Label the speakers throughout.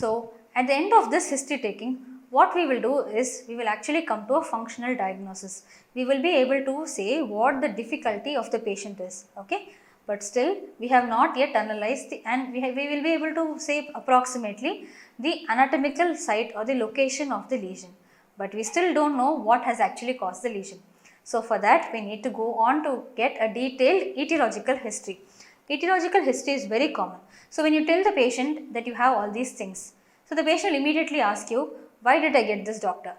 Speaker 1: So at the end of this history taking, what we will do is we will actually come to a functional diagnosis. We will be able to say what the difficulty of the patient is, okay. But still we have not yet analyzed and we will be able to say approximately the anatomical site or the location of the lesion. But we still don't know what has actually caused the lesion. So for that we need to go on to get a detailed etiological history. Etiological history is very common. So when you tell the patient that you have all these things, so the patient will immediately ask you, why did I get this, doctor?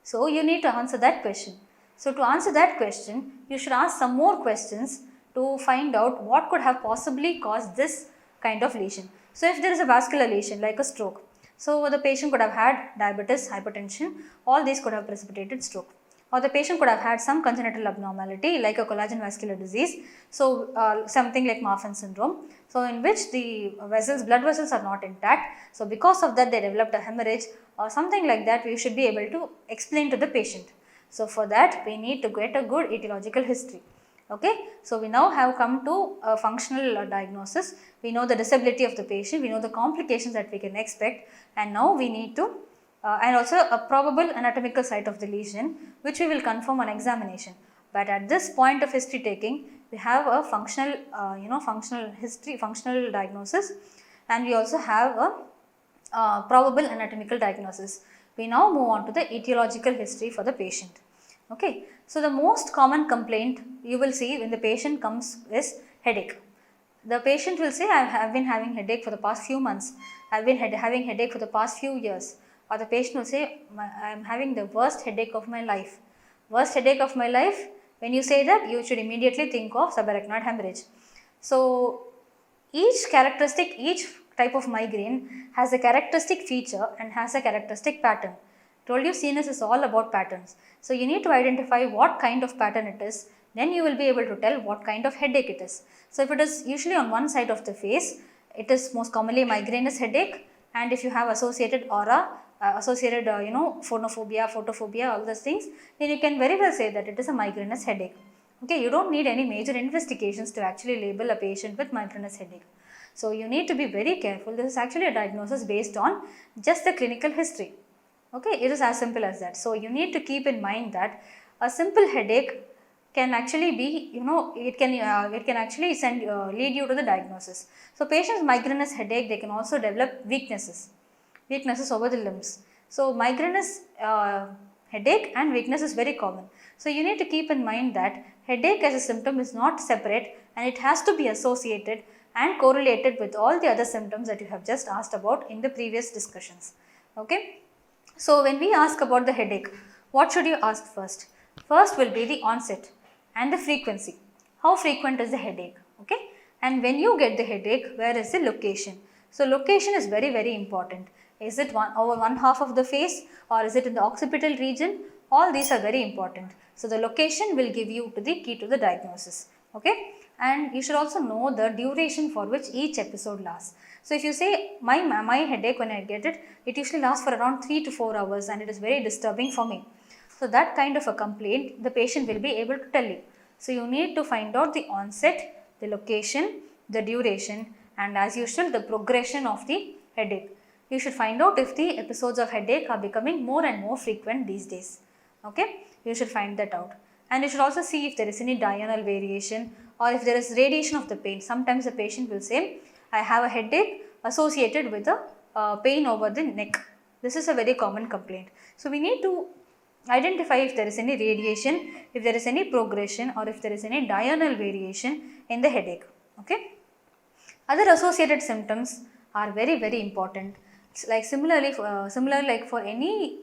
Speaker 1: So you need to answer that question. So to answer that question, you should ask some more questions to find out what could have possibly caused this kind of lesion. So if there is a vascular lesion like a stroke, so the patient could have had diabetes, hypertension, all these could have precipitated stroke. Or the patient could have had some congenital abnormality like a collagen vascular disease, so something like Marfan syndrome, so in which the vessels, blood vessels are not intact, so because of that they developed a hemorrhage or something like that. We should be able to explain to the patient. So for that we need to get a good etiological history. Okay, so we now have come to a functional diagnosis. We know the disability of the patient, we know the complications that we can expect, and now we need to and also a probable anatomical site of the lesion, which we will confirm on examination. But at this point of history taking, we have a functional, functional history, functional diagnosis, and we also have a probable anatomical diagnosis. We now move on to the etiological history for the patient. Okay, so the most common complaint you will see when the patient comes is headache. The patient will say, I have been having headache for the past few months, I have been having headache for the past few years. Or the patient will say, I am having the worst headache of my life. Worst headache of my life, when you say that, you should immediately think of subarachnoid hemorrhage. So each characteristic, each type of migraine has a characteristic feature and has a characteristic pattern. Told you CNS is all about patterns. So you need to identify what kind of pattern it is, then you will be able to tell what kind of headache it is. So if it is usually on one side of the face, it is most commonly migrainous headache, and if you have associated aura, associated photophobia, all those things, then you can very well say that it is a migrainous headache. Okay, you don't need any major investigations to actually label a patient with migrainous headache. So you need to be very careful. This is actually a diagnosis based on just the clinical history. Okay, it is as simple as that. So you need to keep in mind that a simple headache can actually be, it can actually lead you to the diagnosis. So patients migrainous headache, they can also develop weaknesses over the limbs. So migrainous headache and weakness is very common. So you need to keep in mind that headache as a symptom is not separate, and it has to be associated and correlated with all the other symptoms that you have just asked about in the previous discussions. Okay. So when we ask about the headache, what should you ask first? First will be the onset and the frequency. How frequent is the headache? Okay. And when you get the headache, where is the location? So location is very, very important. Is it over one half of the face, or is it in the occipital region? All these are very important. So the location will give you the key to the diagnosis. Okay. And you should also know the duration for which each episode lasts. So if you say my headache, when I get it, it usually lasts for around 3 to 4 hours and it is very disturbing for me. So that kind of a complaint the patient will be able to tell you. So you need to find out the onset, the location, the duration, and as usual the progression of the headache. You should find out if the episodes of headache are becoming more and more frequent these days. Okay, you should find that out. And you should also see if there is any diurnal variation or if there is radiation of the pain. Sometimes the patient will say, I have a headache associated with a pain over the neck. This is a very common complaint. So we need to identify if there is any radiation, if there is any progression, or if there is any diurnal variation in the headache. Okay. Other associated symptoms are very, very important. It's like similarly like for any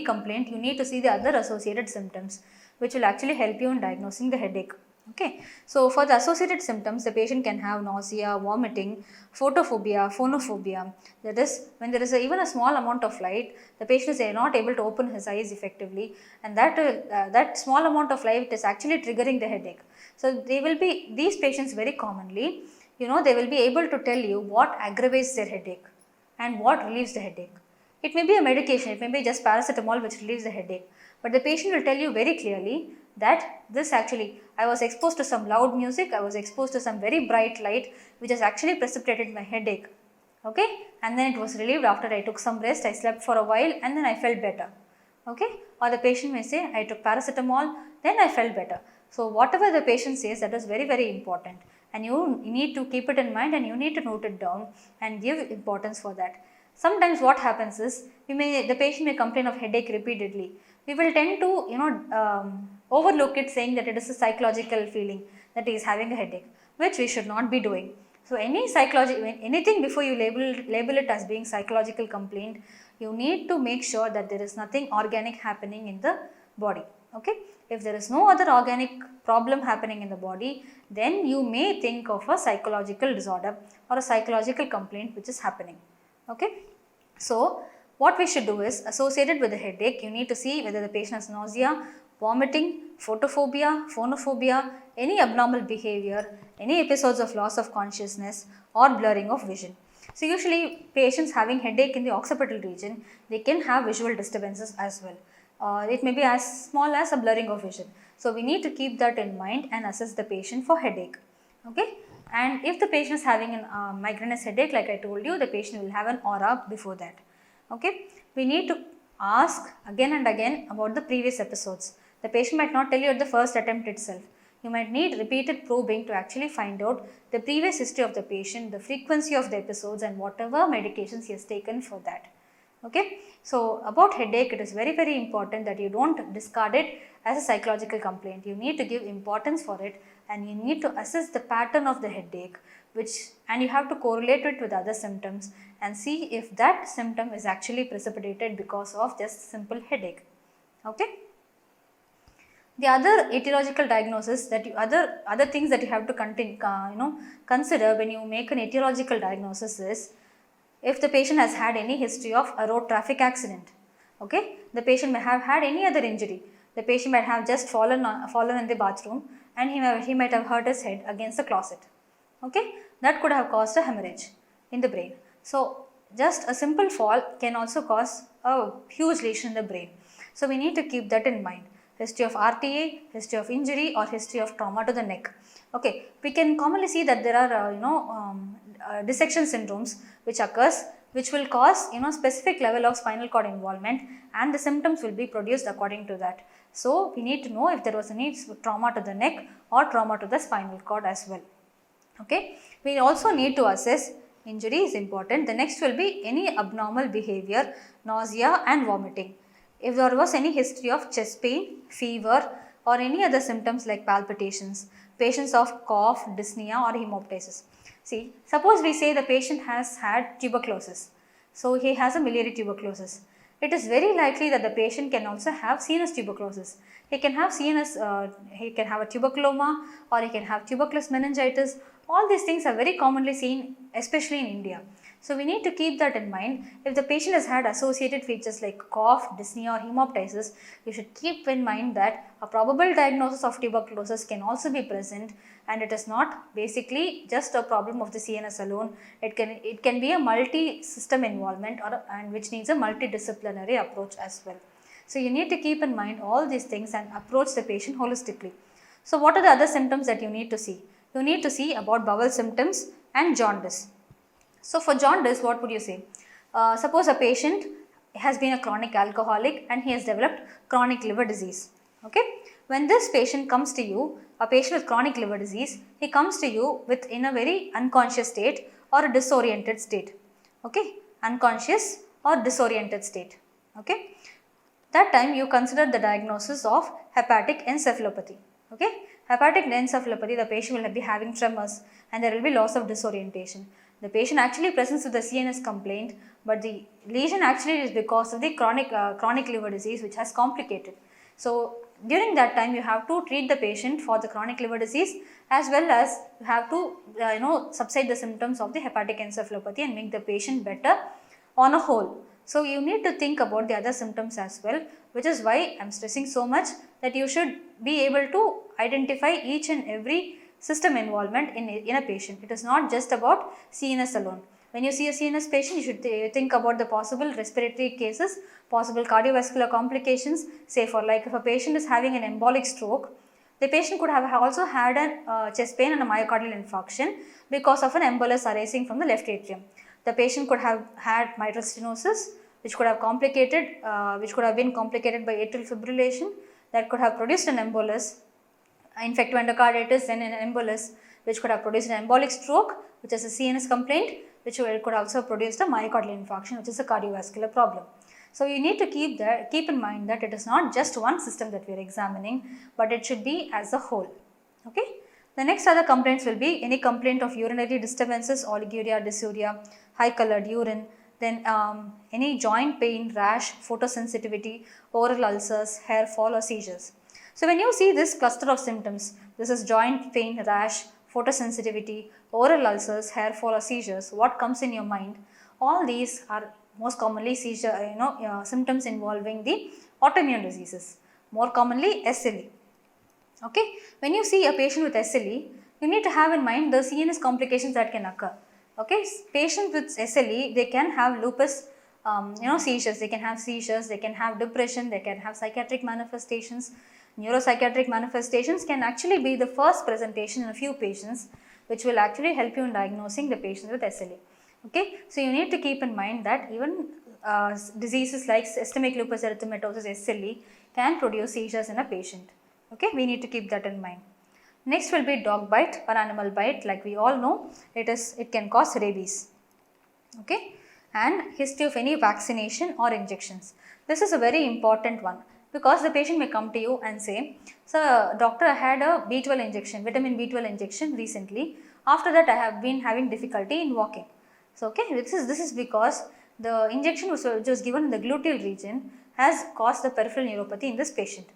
Speaker 1: complaint, you need to see the other associated symptoms, which will actually help you in diagnosing the headache. Okay. So for the associated symptoms, the patient can have nausea, vomiting, photophobia, phonophobia. That is, when there is even a small amount of light, the patient is not able to open his eyes effectively, and that small amount of light is actually triggering the headache. So these patients very commonly, they will be able to tell you what aggravates their headache and what relieves the headache. It may be a medication, it may be just paracetamol which relieves the headache, but the patient will tell you very clearly that this actually, I was exposed to some loud music, I was exposed to some very bright light which has actually precipitated my headache. okay, and then it was relieved after I took some rest, I slept for a while and then I felt better, okay. Or the patient may say I took paracetamol, then I felt better. So whatever the patient says, that is very, very important, and you need to keep it in mind and you need to note it down and give importance for that. Sometimes what happens is, the patient may complain of headache repeatedly. We will tend to overlook it, saying that it is a psychological feeling that he is having a headache, which we should not be doing. So anything before you label it as being psychological complaint, you need to make sure that there is nothing organic happening in the body, okay. If there is no other organic problem happening in the body, then you may think of a psychological disorder or a psychological complaint which is happening, okay. So what we should do is, associated with the headache, you need to see whether the patient has nausea, vomiting, photophobia, phonophobia, any abnormal behavior, any episodes of loss of consciousness or blurring of vision. So usually patients having headache in the occipital region, they can have visual disturbances as well. It may be as small as a blurring of vision. So we need to keep that in mind and assess the patient for headache, okay. And if the patient is having an migrainous headache, like I told you, the patient will have an aura before that, okay. We need to ask again and again about the previous episodes. The patient might not tell you at the first attempt itself. You might need repeated probing to actually find out the previous history of the patient, the frequency of the episodes and whatever medications he has taken for that, okay. So about headache, it is very, very important that you don't discard it as a psychological complaint. You need to give importance for it and you need to assess the pattern of the headache, and you have to correlate it with other symptoms and see if that symptom is actually precipitated because of just simple headache, okay. The other etiological diagnosis that other things that you have to consider when you make an etiological diagnosis is, if the patient has had any history of a road traffic accident, okay. The patient may have had any other injury. The patient might have just fallen in the bathroom and he might have hurt his head against the closet, okay. That could have caused a hemorrhage in the brain. So just a simple fall can also cause a huge lesion in the brain. So we need to keep that in mind. History of RTA, history of injury or history of trauma to the neck. Okay, we can commonly see that there are dissection syndromes which occurs, which will cause specific level of spinal cord involvement, and the symptoms will be produced according to that. So we need to know if there was any trauma to the neck or trauma to the spinal cord as well, okay. We also need to assess injury is important. The next will be any abnormal behavior, nausea and vomiting. If there was any history of chest pain, fever or any other symptoms like palpitations, patients of cough, dyspnea or hemoptysis. See, suppose we say the patient has had tuberculosis. So he has a miliary tuberculosis. It is very likely that the patient can also have CNS tuberculosis. He can have he can have a tuberculoma or he can have tuberculous meningitis. All these things are very commonly seen, especially in India. So we need to keep that in mind. If the patient has had associated features like cough, dyspnea or hemoptysis, you should keep in mind that a probable diagnosis of tuberculosis can also be present, and it is not basically just a problem of the CNS alone. It can be a multi-system involvement and which needs a multidisciplinary approach as well. So you need to keep in mind all these things and approach the patient holistically. So what are the other symptoms that you need to see? You need to see about bowel symptoms and jaundice. So for jaundice, what would you say? Suppose a patient has been a chronic alcoholic and he has developed chronic liver disease, okay. When this patient comes to you, a patient with chronic liver disease, he comes to you in a very unconscious state or a disoriented state, okay. Unconscious or disoriented state, okay. That time you consider the diagnosis of hepatic encephalopathy, okay. Hepatic encephalopathy, the patient will be having tremors and there will be loss of disorientation. The patient actually presents with the CNS complaint, but the lesion actually is because of the chronic liver disease which has complicated. So during that time you have to treat the patient for the chronic liver disease, as well as you have to subside the symptoms of the hepatic encephalopathy and make the patient better on a whole. So you need to think about the other symptoms as well, which is why I am stressing so much that you should be able to identify each and every system involvement in a patient. It is not just about CNS alone. When you see a CNS patient, you should think about the possible respiratory cases, possible cardiovascular complications. Say for like if a patient is having an embolic stroke, the patient could have also had a chest pain and a myocardial infarction because of an embolus arising from the left atrium. The patient could have had mitral stenosis, which could have been complicated by atrial fibrillation, that could have produced an embolus, infective endocarditis, then an embolus, which could have produced an embolic stroke, which is a CNS complaint, which could also produce a myocardial infarction, which is a cardiovascular problem. So you need to keep in mind that it is not just one system that we are examining, but it should be as a whole. Okay. The next other complaints will be any complaint of urinary disturbances, oliguria, dysuria, high colored urine, then any joint pain, rash, photosensitivity, oral ulcers, hair fall or seizures. So when you see this cluster of symptoms, this is joint pain, rash, photosensitivity, oral ulcers, hair fall or seizures, what comes in your mind? All these are most commonly symptoms involving the autoimmune diseases, more commonly SLE. Okay, when you see a patient with SLE, you need to have in mind the CNS complications that can occur. Okay, patients with SLE, they can have lupus, seizures, they can have seizures, they can have depression, they can have psychiatric manifestations. Neuropsychiatric manifestations can actually be the first presentation in a few patients, which will actually help you in diagnosing the patients with SLE. Okay, so you need to keep in mind that even diseases like systemic lupus erythematosus, SLE, can produce seizures in a patient. Okay, we need to keep that in mind. Next will be dog bite or animal bite. Like we all know, it can cause rabies. Okay, and history of any vaccination or injections. This is a very important one, because the patient may come to you and say, "Sir, doctor, I had a B12 injection, vitamin B12 injection recently. After that, I have been having difficulty in walking." So, okay, this is because the injection which was given in the gluteal region has caused the peripheral neuropathy in this patient.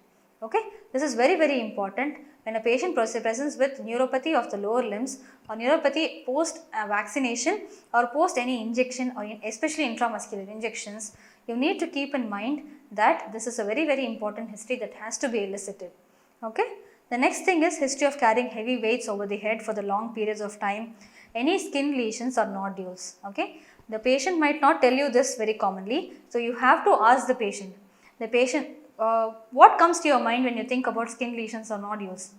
Speaker 1: Okay, this is very, very important. When a patient presents with neuropathy of the lower limbs or neuropathy post vaccination or post any injection, or especially intramuscular injections, you need to keep in mind that this is a very, very important history that has to be elicited. Okay. The next thing is history of carrying heavy weights over the head for the long periods of time, any skin lesions or nodules. Okay. The patient might not tell you this very commonly, so you have to ask the patient. What comes to your mind when you think about skin lesions or nodules?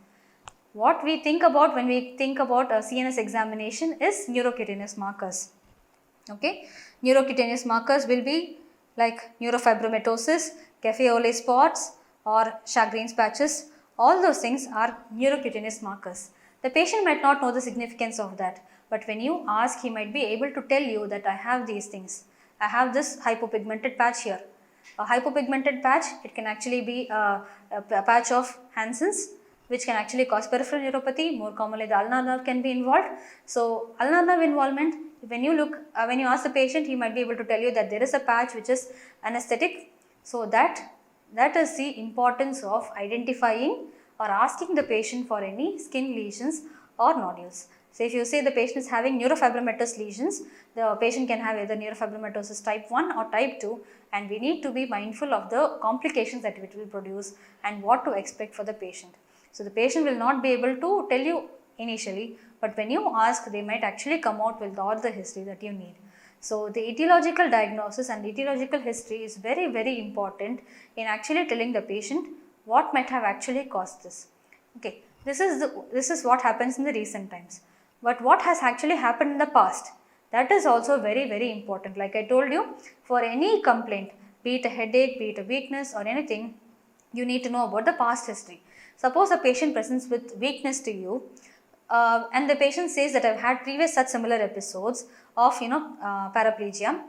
Speaker 1: What we think about when we think about a CNS examination is neurocutaneous markers. Okay, neurocutaneous markers will be like neurofibromatosis, Café-Ole spots or Sjagren's patches. All those things are neurocutaneous markers. The patient might not know the significance of that, but when you ask, he might be able to tell you that I have these things. I have this hypopigmented patch here. A hypopigmented patch, it can actually be a patch of Hansen's, which can actually cause peripheral neuropathy. More commonly, the ulnar nerve can be involved. So, ulnar nerve involvement, when you ask the patient, he might be able to tell you that there is a patch which is anesthetic. So, that is the importance of identifying or asking the patient for any skin lesions or nodules. So, if you say the patient is having neurofibromatous lesions, the patient can have either neurofibromatosis type 1 or type 2, and we need to be mindful of the complications that it will produce and what to expect for the patient. So, the patient will not be able to tell you initially, but when you ask, they might actually come out with all the history that you need. So, the etiological diagnosis and etiological history is very, very important in actually telling the patient what might have actually caused this. Okay, this is what happens in the recent times. But what has actually happened in the past? That is also very, very important. Like I told you, for any complaint, be it a headache, be it a weakness or anything, you need to know about the past history. Suppose a patient presents with weakness to you, and the patient says that I've had previous such similar episodes of paraplegia.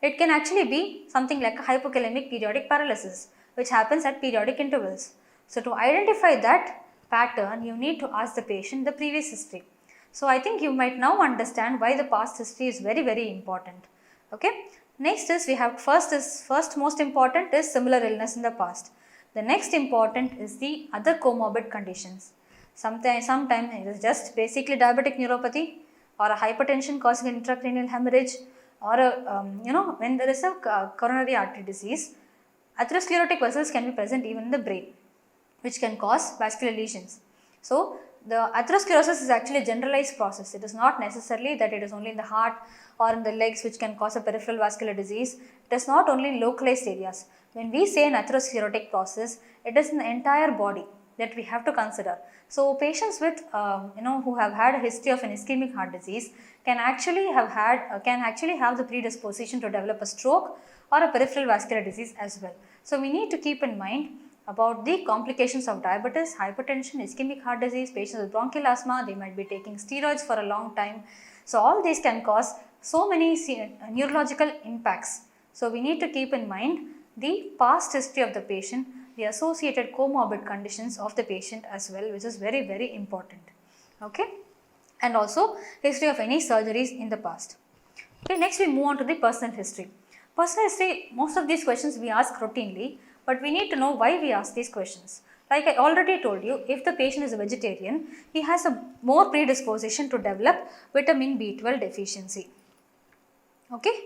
Speaker 1: It can actually be something like a hypokalemic periodic paralysis, which happens at periodic intervals. So to identify that pattern, you need to ask the patient the previous history. So I think you might now understand why the past history is very, very important. Okay. Next is we have first most important is similar illness in the past. The next important is the other comorbid conditions. Sometimes it is just basically diabetic neuropathy or a hypertension causing an intracranial hemorrhage, or when there is a coronary artery disease, atherosclerotic vessels can be present even in the brain, which can cause vascular lesions. So the atherosclerosis is actually a generalized process. It is not necessarily that it is only in the heart or in the legs which can cause a peripheral vascular disease. It is not only in localized areas. When we say an atherosclerotic process, it is in the entire body, that we have to consider. So patients with who have had a history of an ischemic heart disease can actually have the predisposition to develop a stroke or a peripheral vascular disease as well. So we need to keep in mind about the complications of diabetes, hypertension, ischemic heart disease, patients with bronchial asthma, they might be taking steroids for a long time. So all these can cause so many neurological impacts. So we need to keep in mind the past history of the patient, the associated comorbid conditions of the patient as well, which is very, very important. Okay, and also history of any surgeries in the past. Okay, next we move on to the personal history. Personal history, most of these questions we ask routinely, but we need to know why we ask these questions. Like I already told you, if the patient is a vegetarian, he has a more predisposition to develop vitamin B12 deficiency. Okay,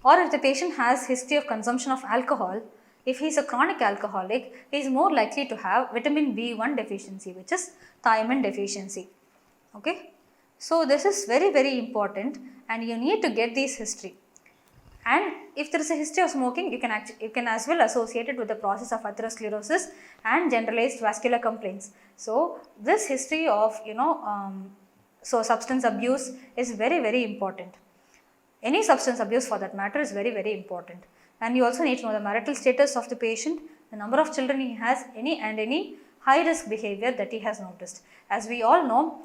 Speaker 1: or if the patient has history of consumption of alcohol, if he is a chronic alcoholic, he is more likely to have vitamin B1 deficiency, which is thiamine deficiency. Okay, so this is very, very important, and you need to get this history. And if there is a history of smoking, you can as well associate it with the process of atherosclerosis and generalized vascular complaints. So this history of substance abuse is very, very important. Any substance abuse for that matter is very, very important. And you also need to know the marital status of the patient, the number of children he has, any high risk behavior that he has noticed. As we all know,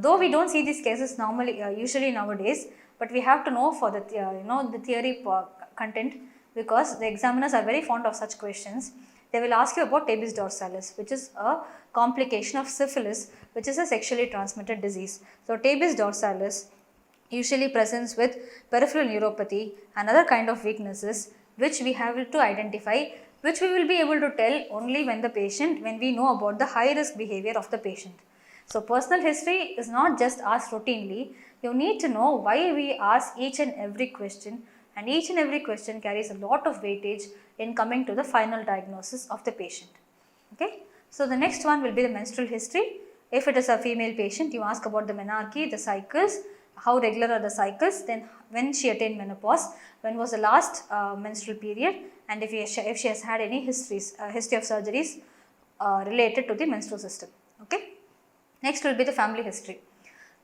Speaker 1: though we don't see these cases usually nowadays, but we have to know for the the theory content, because the examiners are very fond of such questions. They will ask you about tabes dorsalis, which is a complication of syphilis, which is a sexually transmitted disease. So tabes dorsalis usually presents with peripheral neuropathy and other kind of weaknesses, which we have to identify, which we will be able to tell only when we know about the high risk behavior of the patient. So personal history is not just asked routinely. You need to know why we ask each and every question, and each and every question carries a lot of weightage in coming to the final diagnosis of the patient. Okay. So the next one will be the menstrual history. If it is a female patient, you ask about the menarche, the cycles, how regular are the cycles, then when she attained menopause, when was the last menstrual period, and if she has had any history of surgeries related to the menstrual system. Okay. Next will be the family history.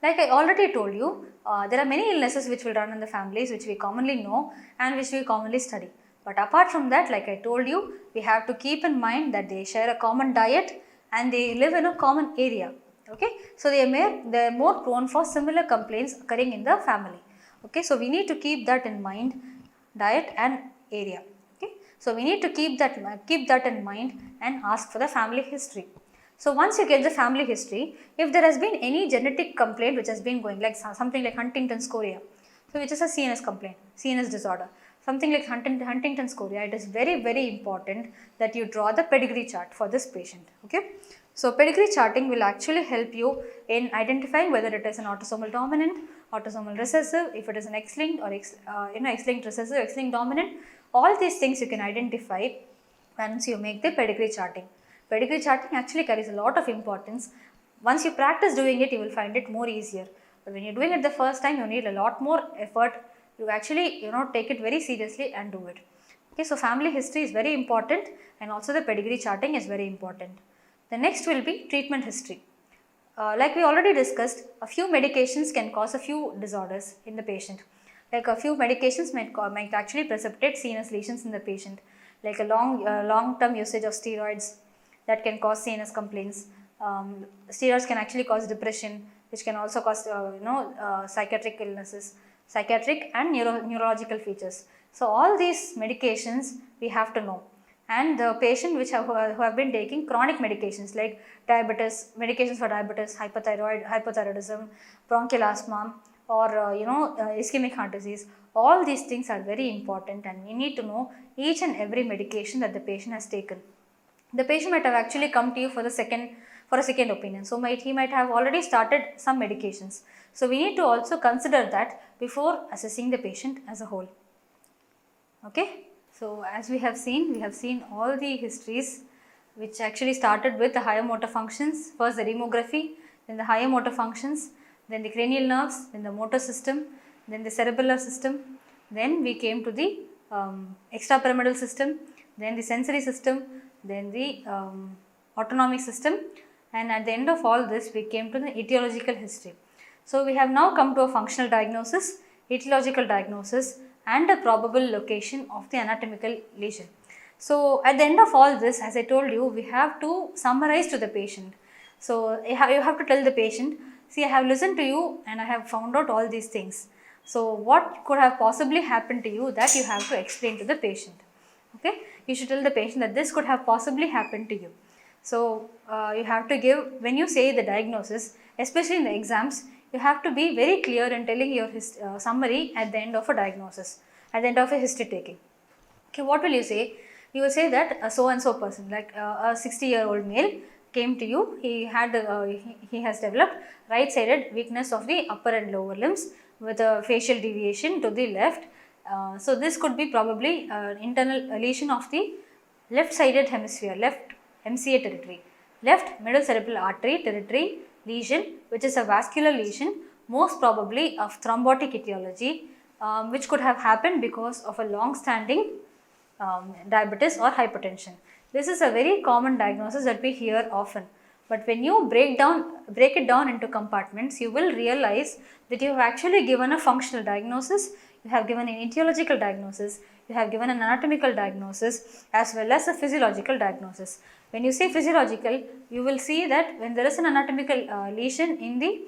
Speaker 1: Like I already told you, there are many illnesses which will run in the families, which we commonly know and which we commonly study. But apart from that, like I told you, we have to keep in mind that they share a common diet and they live in a common area. Okay, so they are more prone for similar complaints occurring in the family. Okay, so we need to keep that in mind, diet and area. Okay, so we need to keep that in mind and ask for the family history. So once you get the family history, if there has been any genetic complaint which has been going, like something like Huntington's chorea, so which is a CNS complaint, CNS disorder, something like Huntington's chorea, it is very, very important that you draw the pedigree chart for this patient. Okay, so pedigree charting will actually help you in identifying whether it is an autosomal dominant, autosomal recessive, if it is an X-linked or X-linked recessive, X-linked dominant. All these things you can identify once you make the pedigree charting. Pedigree charting actually carries a lot of importance. Once you practice doing it, you will find it more easier. But when you're doing it the first time, you need a lot more effort. You actually, take it very seriously and do it. Okay, so family history is very important, and also the pedigree charting is very important. The next will be treatment history. Like we already discussed, a few medications can cause a few disorders in the patient. Like a few medications might actually precipitate CNS lesions in the patient, like a long-term usage of steroids that can cause CNS complaints. Steroids can actually cause depression, which can also cause psychiatric illnesses, psychiatric and neurological features. So all these medications we have to know. And the patient who have been taking chronic medications like diabetes, medications for diabetes, hypothyroidism, bronchial asthma, or ischemic heart disease, all these things are very important, and we need to know each and every medication that the patient has taken. The patient might have actually come to you for a second opinion. So he might have already started some medications. So we need to also consider that before assessing the patient as a whole. Okay. So as we have seen all the histories which actually started with the higher motor functions, first the demography, then the higher motor functions, then the cranial nerves, then the motor system, then the cerebellar system, then we came to the extrapyramidal system, then the sensory system, then the autonomic system, and at the end of all this we came to the etiological history. So we have now come to a functional diagnosis, etiological diagnosis and a probable location of the anatomical lesion. So at the end of all this, as I told you, we have to summarize to the patient. So you have to tell the patient, see, I have listened to you and I have found out all these things. So what could have possibly happened to you, that you have to explain to the patient. Okay, you should tell the patient that this could have possibly happened to you. So you have to give, when you say the diagnosis, especially in the exams, you have to be very clear in telling your summary at the end of a diagnosis, at the end of a history taking. Okay, what will you say? You will say that a so and so person, like a 60-year-old male came to you, he has developed right sided weakness of the upper and lower limbs with a facial deviation to the left. So this could be probably internal lesion of the left sided hemisphere, left MCA territory, left middle cerebral artery territory lesion, which is a vascular lesion, most probably of thrombotic etiology, which could have happened because of a long standing diabetes or hypertension. This is a very common diagnosis that we hear often. But when you break it down into compartments, you will realize that you have actually given a functional diagnosis, you have given an etiological diagnosis, you have given an anatomical diagnosis as well as a physiological diagnosis. When you say physiological, you will see that when there is an anatomical lesion in the,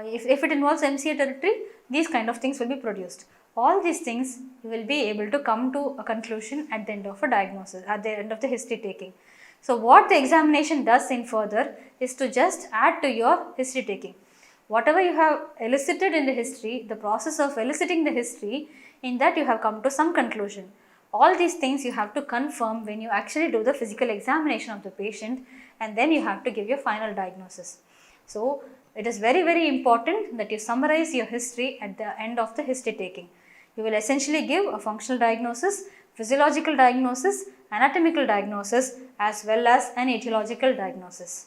Speaker 1: if it involves MCA territory, these kind of things will be produced. All these things you will be able to come to a conclusion at the end of a diagnosis, at the end of the history taking. So what the examination does in further is to just add to your history taking. Whatever you have elicited in the history, the process of eliciting the history, in that you have come to some conclusion. All these things you have to confirm when you actually do the physical examination of the patient, and then you have to give your final diagnosis. So it is very, very important that you summarize your history at the end of the history taking. You will essentially give a functional diagnosis, physiological diagnosis, anatomical diagnosis as well as an etiological diagnosis.